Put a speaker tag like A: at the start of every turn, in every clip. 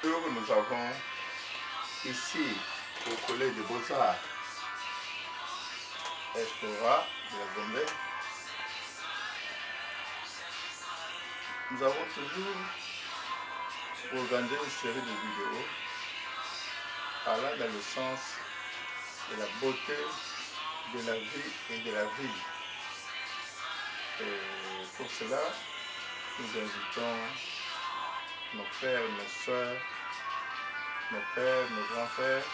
A: Nous avons ici au Collège de Beaux-Arts Esplora de la Gombe. Nous avons toujours organisé une série de vidéos allant dans le sens de la beauté de la vie et de la ville. Et pour cela, nous invitons nos frères, nos soeurs, nos pères, nos grands-frères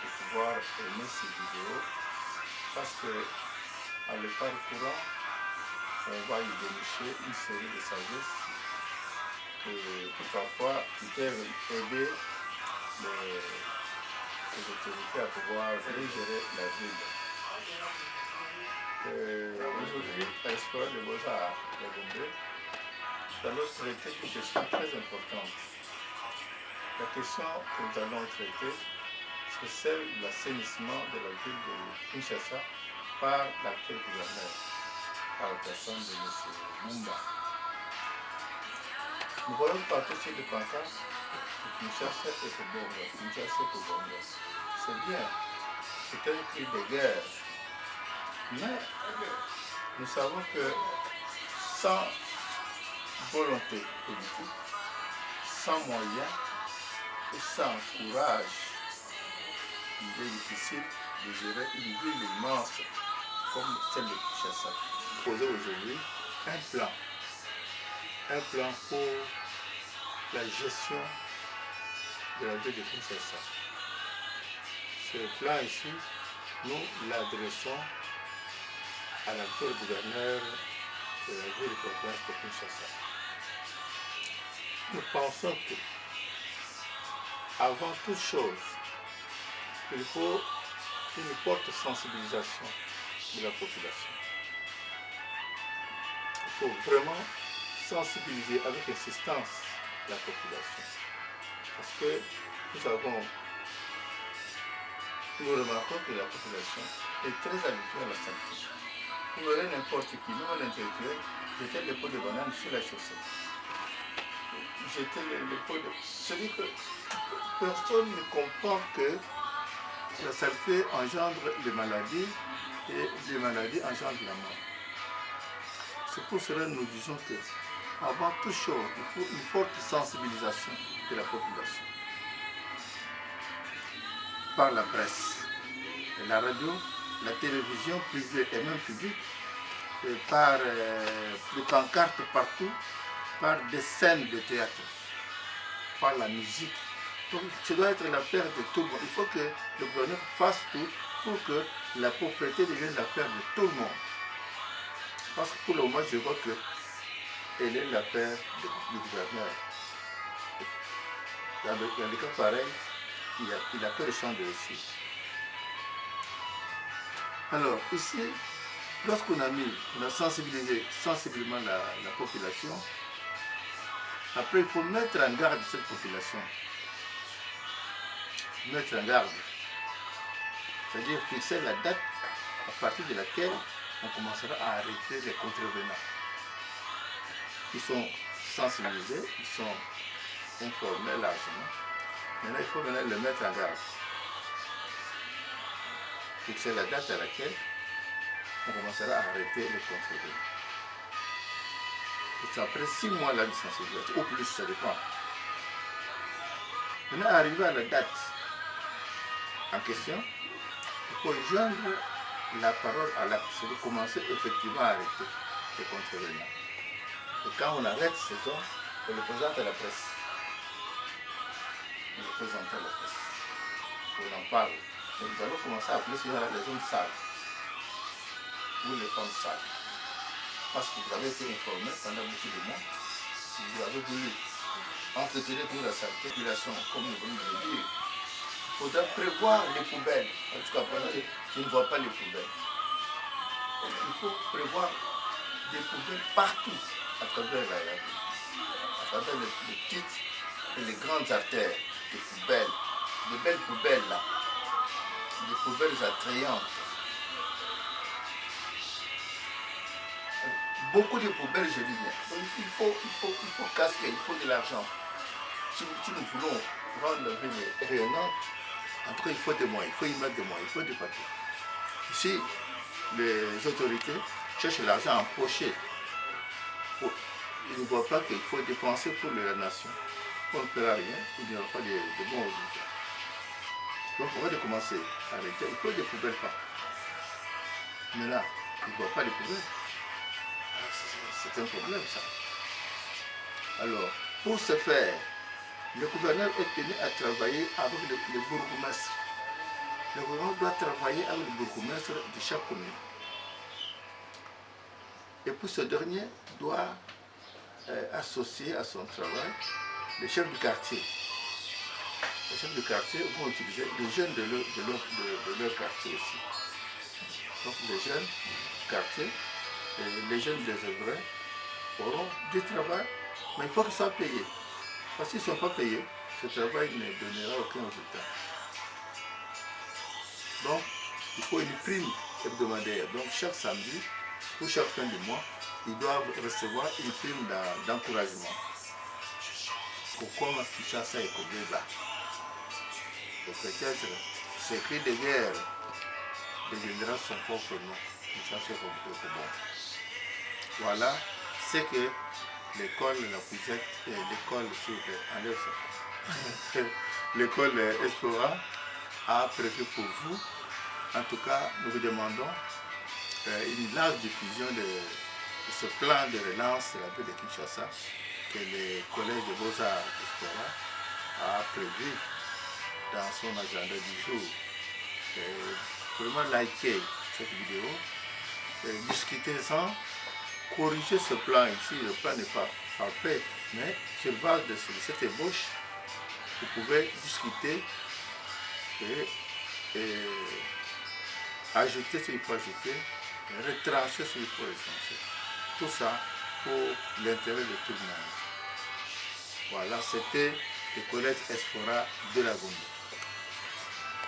A: pour pouvoir aimer ces vidéos parce que en les parcourant, on va y dénicher une série de sagesse qui parfois peuvent aider les autorités à pouvoir bien gérer la ville. Aujourd'hui, à l'Espoir de Beaux-Arts de la Gombe, nous allons traiter une question très importante. La question que nous allons traiter, c'est celle de l'assainissement de la ville de Kinshasa par l'actuel gouverneur, par la personne de M. Mumba. Nous voyons partout sur les pancartes que Kinshasa est pour Bongo, Kinshasa est pour Bongo. C'est bien, c'est un cri de guerre. Mais nous savons que sans volonté politique, sans moyens et sans courage, il est difficile de gérer une ville immense comme celle de Kinshasa. Poser aujourd'hui un plan pour la gestion de la ville de Kinshasa. Ce plan ici, nous l'adressons à l'actuel gouverneur de la ville de province de Kinshasa. Nous pensons que, avant toute chose, il faut une forte sensibilisation de la population. Il faut vraiment sensibiliser avec insistance la population. Parce que nous remarquons que la population est très habituée à la santé. Vous verrez n'importe qui, même un intellectuel, jeter les pots de banane sur la chaussée. Jeter les pots de... C'est-à-dire que personne ne comprend que la saleté engendre les maladies et les maladies engendrent la mort. C'est pour cela que nous disons que, avant toute chose, il faut une forte sensibilisation de la population. Par la presse, la radio, la télévision privée et même publique, et par des pancartes partout, par des scènes de théâtre, par la musique. Donc, ce doit être l'affaire de tout le monde. Il faut que le gouverneur fasse tout pour que la propriété devienne l'affaire de tout le monde. Parce que pour le moment, je vois qu'elle est l'affaire du gouverneur. Dans le cas pareil, il a peu de champs de réussite. Alors, ici, lorsqu'on a sensibilisé sensiblement la population, après il faut mettre en garde cette population. Mettre en garde. C'est-à-dire fixer la date à partir de laquelle on commencera à arrêter les contrevenants. Ils sont sensibilisés, ils sont informés largement. Maintenant, il faut les mettre en garde. Fixer la date à laquelle on commencera à arrêter les contrevenants. Et après 6 mois là de sensibilisation, au plus ça dépend. Maintenant, arrivé à la date en question, il faut joindre la parole à l'acte, c'est de commencer effectivement à arrêter les contrevenants. Et quand on arrête ces gens, on le présente à la presse. On le présente à la presse. On en parle. Et nous allons commencer à appeler ces gens-là les hommes sales. Ou les femmes sales. Parce que vous avez été informés pendant beaucoup de mois. Vous avez voulu entretenir toute la santé, comme nous venons de le dire. Il faudra prévoir les poubelles. En tout cas, je ne vois pas les poubelles. Il faut prévoir des poubelles partout à travers la ville. À travers les petites et les grandes artères. Des poubelles. De belles poubelles là. Des poubelles attrayantes. Beaucoup de poubelles, je dis bien. Donc, il faut casquer, il faut de l'argent. Si nous voulons rendre la ville rayonnante, en tout cas, il faut des moyens, il faut y mettre des moyens, il faut des papiers. Ici, les autorités cherchent l'argent empoché. Ils ne voient pas qu'il faut dépenser pour la nation. On ne fera rien, il n'y aura pas de bons résultats. Donc on va commencer à arrêter. Il faut des poubelles partout. Mais là, ils ne voient pas les poubelles. C'est un problème ça. Alors, pour ce faire, le gouverneur est tenu à travailler avec le bourgmestre. Le gouverneur doit travailler avec le bourgmestre de chaque commune. Et puis ce dernier doit associer à son travail les chefs du quartier. Les chefs du quartier vont utiliser les jeunes de leur quartier aussi. Donc les jeunes du quartier, et les jeunes des œuvrins auront du travail, mais il faut qu'ils soient payés. Parce qu'ils ne sont pas payés, ce travail ne donnera aucun résultat. Donc, il faut une prime hebdomadaire. Donc chaque samedi, ou chaque fin du mois, ils doivent recevoir une prime d'encouragement. Comme Kinshasa et Kobeba. Et peut-être ce cri de guerre deviendra son propre nom. Kinshasa et Kobeba. Voilà ce que l'école La Poussette et l'école l'école Espora a prévu pour vous. En tout cas, nous vous demandons une large diffusion de ce plan de relance de la ville de Kinshasa que le Collège de Beaux-Arts Espora a prévu dans son agenda du jour. Vraiment liker cette vidéo, discutez-en, corrigez ce plan ici. Le plan n'est pas parfait, mais sur base de cette ébauche, vous pouvez discuter et ajouter ce qu'il faut ajouter, retrancher ce qu'il faut retrancher. Tout ça pour l'intérêt de tout le monde. Voilà, c'était le collège Espora de la Gombe.